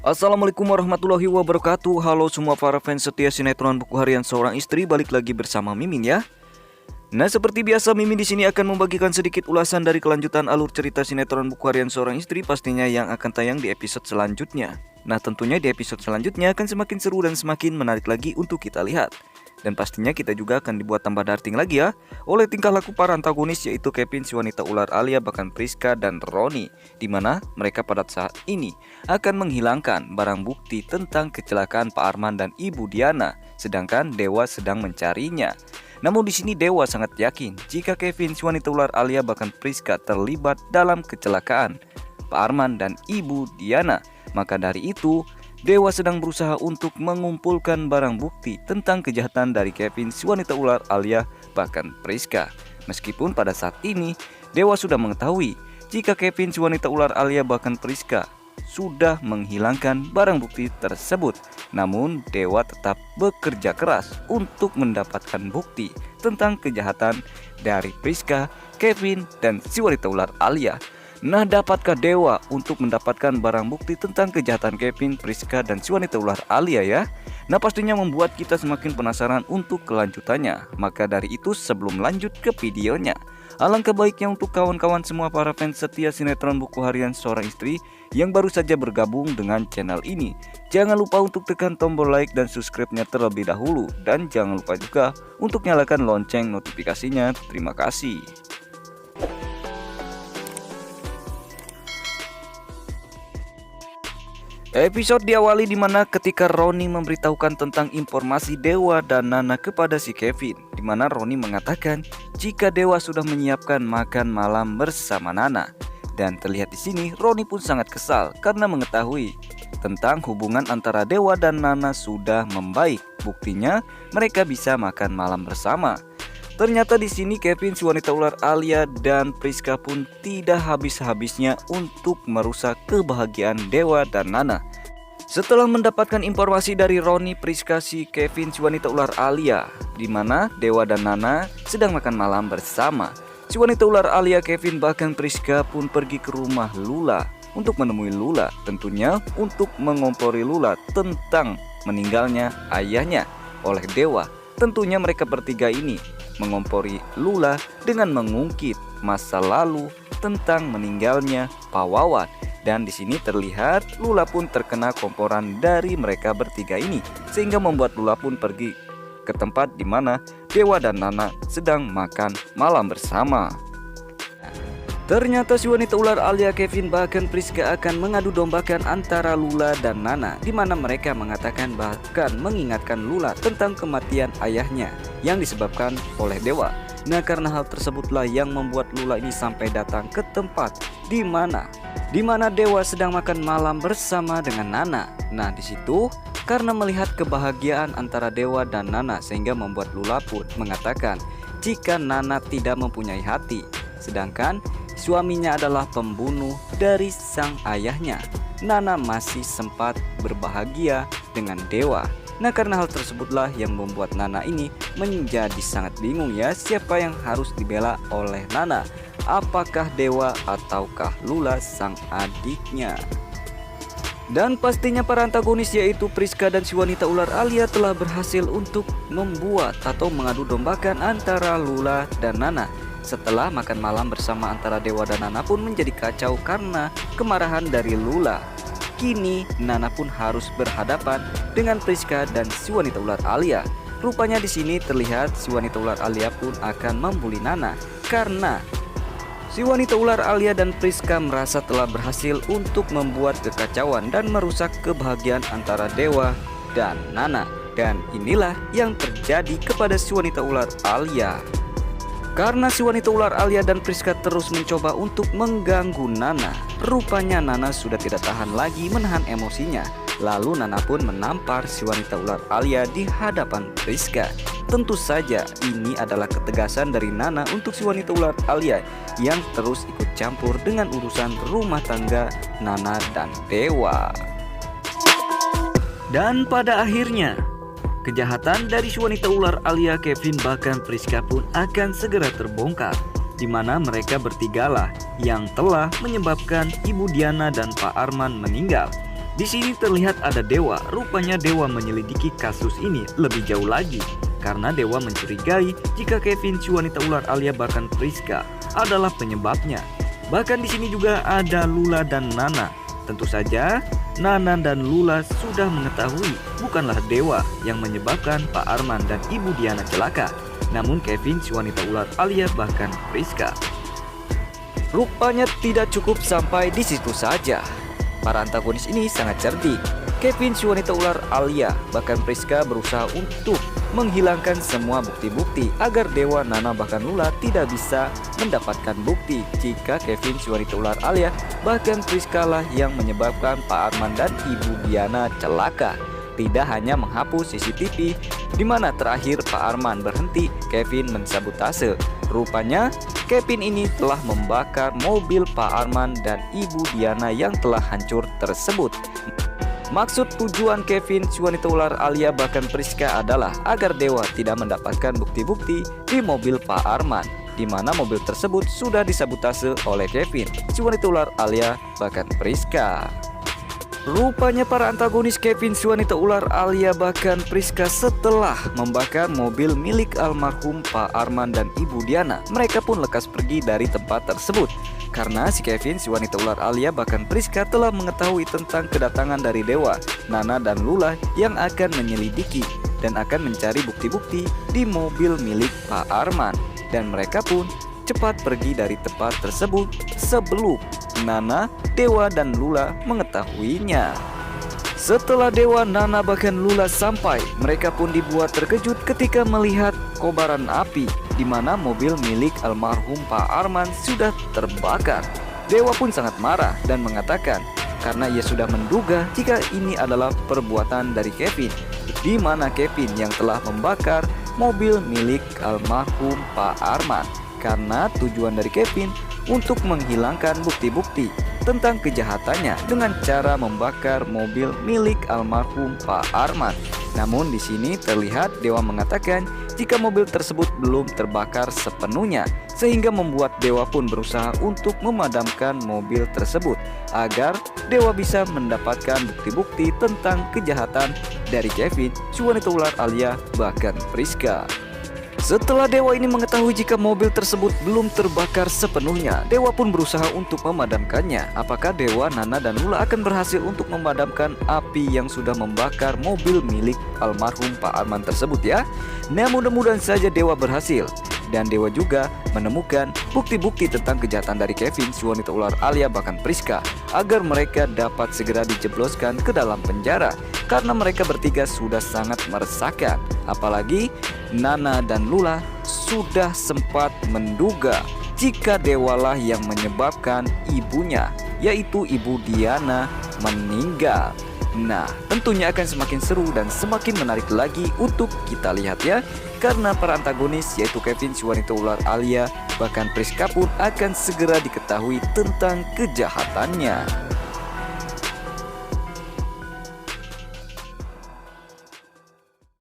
Assalamualaikum warahmatullahi wabarakatuh. Halo semua para fans setia sinetron Buku Harian Seorang Istri, balik lagi bersama Mimin ya. Nah, seperti biasa Mimin di sini akan membagikan sedikit ulasan dari kelanjutan alur cerita sinetron Buku Harian Seorang Istri pastinya yang akan tayang di episode selanjutnya. Nah, tentunya di episode selanjutnya akan semakin seru dan semakin menarik lagi untuk kita lihat. Dan pastinya kita juga akan dibuat tambah darting lagi ya oleh tingkah laku para antagonis, yaitu Kevin, si wanita ular Alia, bahkan Priska dan Roni, dimana mereka pada saat ini akan menghilangkan barang bukti tentang kecelakaan Pak Arman dan Ibu Diana, sedangkan Dewa sedang mencarinya. Namun di sini Dewa sangat yakin jika Kevin, si wanita ular Alia, bahkan Priska terlibat dalam kecelakaan Pak Arman dan Ibu Diana. Maka dari itu Dewa sedang berusaha untuk mengumpulkan barang bukti tentang kejahatan dari Kevin, si wanita ular Alia, bahkan Priska. Meskipun pada saat ini Dewa sudah mengetahui jika Kevin, si wanita ular Alia, bahkan Priska sudah menghilangkan barang bukti tersebut. Namun Dewa tetap bekerja keras untuk mendapatkan bukti tentang kejahatan dari Priska, Kevin, dan si wanita ular Alia. Nah, dapatkah Dewa untuk mendapatkan barang bukti tentang kejahatan Kevin, Priska, dan si wanita ular Alia ya? Nah, pastinya membuat kita semakin penasaran untuk kelanjutannya. Maka dari itu sebelum lanjut ke videonya, alangkah baiknya untuk kawan-kawan semua para fans setia sinetron Buku Harian Seorang Istri yang baru saja bergabung dengan channel ini, jangan lupa untuk tekan tombol like dan subscribe-nya terlebih dahulu. Dan jangan lupa juga untuk nyalakan lonceng notifikasinya. Terima kasih. Episode diawali dimana ketika Roni memberitahukan tentang informasi Dewa dan Nana kepada si Kevin, dimana Roni mengatakan jika Dewa sudah menyiapkan makan malam bersama Nana. Dan terlihat di sini Roni pun sangat kesal karena mengetahui tentang hubungan antara Dewa dan Nana sudah membaik. Buktinya mereka bisa makan malam bersama. Ternyata di sini Kevin, si wanita ular Alia, dan Priska pun tidak habis-habisnya untuk merusak kebahagiaan Dewa dan Nana. Setelah mendapatkan informasi dari Roni, Priska, si Kevin, si wanita ular Alia, di mana Dewa dan Nana sedang makan malam bersama. Si wanita ular Alia, Kevin, bahkan Priska pun pergi ke rumah Lula untuk menemui Lula, tentunya untuk mengompori Lula tentang meninggalnya ayahnya oleh Dewa. Tentunya mereka bertiga ini mengompori Lula dengan mengungkit masa lalu tentang meninggalnya Pak Wawan. Dan di sini terlihat Lula pun terkena komporan dari mereka bertiga ini, sehingga membuat Lula pun pergi ke tempat di mana Dewa dan Nana sedang makan malam bersama. Ternyata si wanita ular Alia, Kevin, bahkan Priska akan mengadu dombakan antara Lula dan Nana, di mana mereka mengatakan bahkan mengingatkan Lula tentang kematian ayahnya yang disebabkan oleh Dewa. Nah, karena hal tersebutlah yang membuat Lula ini sampai datang ke tempat di mana Dewa sedang makan malam bersama dengan Nana. Nah, di situ karena melihat kebahagiaan antara Dewa dan Nana, sehingga membuat Lula pun mengatakan jika Nana tidak mempunyai hati, sedangkan suaminya adalah pembunuh dari sang ayahnya, Nana masih sempat berbahagia dengan Dewa. Nah, karena hal tersebutlah yang membuat Nana ini menjadi sangat bingung ya, siapa yang harus dibela oleh Nana, apakah Dewa ataukah Lula sang adiknya. Dan pastinya para antagonis yaitu Priska dan si wanita ular Alia telah berhasil untuk membuat atau mengadu dombakan antara Lula dan Nana. Setelah makan malam bersama antara Dewa dan Nana pun menjadi kacau karena kemarahan dari Lula. Kini Nana pun harus berhadapan dengan Priska dan si wanita ular Alia. Rupanya di sini terlihat si wanita ular Alia pun akan membuli Nana karena si wanita ular Alia dan Priska merasa telah berhasil untuk membuat kekacauan dan merusak kebahagiaan antara Dewa dan Nana. Dan inilah yang terjadi kepada si wanita ular Alia. Karena si wanita ular Alia dan Priska terus mencoba untuk mengganggu Nana, rupanya Nana sudah tidak tahan lagi menahan emosinya. Lalu Nana pun menampar si wanita ular Alia di hadapan Priska. Tentu saja ini adalah ketegasan dari Nana untuk si wanita ular Alia yang terus ikut campur dengan urusan rumah tangga Nana dan Dewa. Dan pada akhirnya kejahatan dari si wanita ular Alia, Kevin, bahkan Priska pun akan segera terbongkar, di mana mereka bertigalah yang telah menyebabkan Ibu Diana dan Pak Arman meninggal. Di sini terlihat ada Dewa. Rupanya Dewa menyelidiki kasus ini lebih jauh lagi karena Dewa mencurigai jika Kevin si wanita ular Alia bahkan Priska adalah penyebabnya. Bahkan di sini juga ada Lula dan Nana. Tentu saja Nana dan Lula sudah mengetahui bukanlah Dewa yang menyebabkan Pak Arman dan Ibu Diana celaka, namun Kevin si wanita ular Alia bahkan Priska. Rupanya tidak cukup sampai di situ saja. Para antagonis ini sangat cerdik. Kevin si wanita ular Alia bahkan Priska berusaha untuk menghilangkan semua bukti-bukti agar Dewa, Nana bahkan Lula tidak bisa mendapatkan bukti jika Kevin si wanita ular Alia bahkan Priska lah yang menyebabkan Pak Arman dan Ibu Diana celaka. Tidak hanya menghapus CCTV di mana terakhir Pak Arman berhenti, Kevin mensabotase. Rupanya Kevin ini telah membakar mobil Pak Arman dan Ibu Diana yang telah hancur tersebut. Maksud tujuan Kevin si wanita ular Alia bahkan Priska adalah agar Dewa tidak mendapatkan bukti-bukti di mobil Pak Arman, di mana mobil tersebut sudah disabotase oleh Kevin si wanita ular Alia bahkan Priska. Rupanya para antagonis Kevin si wanita ular Alia bahkan Priska setelah membakar mobil milik almarhum Pak Arman dan Ibu Diana, mereka pun lekas pergi dari tempat tersebut. Karena si Kevin si wanita ular Alia bahkan Priska telah mengetahui tentang kedatangan dari Dewa, Nana dan Lula yang akan menyelidiki dan akan mencari bukti-bukti di mobil milik Pak Arman. Dan mereka pun cepat pergi dari tempat tersebut sebelum Nana, Dewa, dan Lula mengetahuinya. Setelah Dewa, Nana, bahkan Lula sampai, mereka pun dibuat terkejut ketika melihat kobaran api di mana mobil milik almarhum Pak Arman sudah terbakar. Dewa pun sangat marah dan mengatakan karena ia sudah menduga jika ini adalah perbuatan dari Kevin, di mana Kevin yang telah membakar mobil milik almarhum Pak Arman. Karena tujuan dari Kevin untuk menghilangkan bukti-bukti tentang kejahatannya dengan cara membakar mobil milik almarhum Pak Arman. Namun di sini terlihat Dewa mengatakan jika mobil tersebut belum terbakar sepenuhnya, sehingga membuat Dewa pun berusaha untuk memadamkan mobil tersebut agar Dewa bisa mendapatkan bukti-bukti tentang kejahatan dari Kevin si wanita ular Alia bahkan Priska. Setelah Dewa ini mengetahui jika mobil tersebut belum terbakar sepenuhnya, Dewa pun berusaha untuk memadamkannya. Apakah Dewa, Nana, dan Lula akan berhasil untuk memadamkan api yang sudah membakar mobil milik almarhum Pak Arman tersebut ya? Nah, mudah-mudahan saja Dewa berhasil. Dan Dewa juga menemukan bukti-bukti tentang kejahatan dari Kevin si wanita ular Alia bahkan Priska agar mereka dapat segera dijebloskan ke dalam penjara karena mereka bertiga sudah sangat meresahkan. Apalagi Nana dan Lula sudah sempat menduga jika Dewalah yang menyebabkan ibunya, yaitu Ibu Diana, meninggal. Nah, tentunya akan semakin seru dan semakin menarik lagi untuk kita lihat ya. Karena para antagonis yaitu Kevin si wanita ular Alia bahkan Priska pun akan segera diketahui tentang kejahatannya.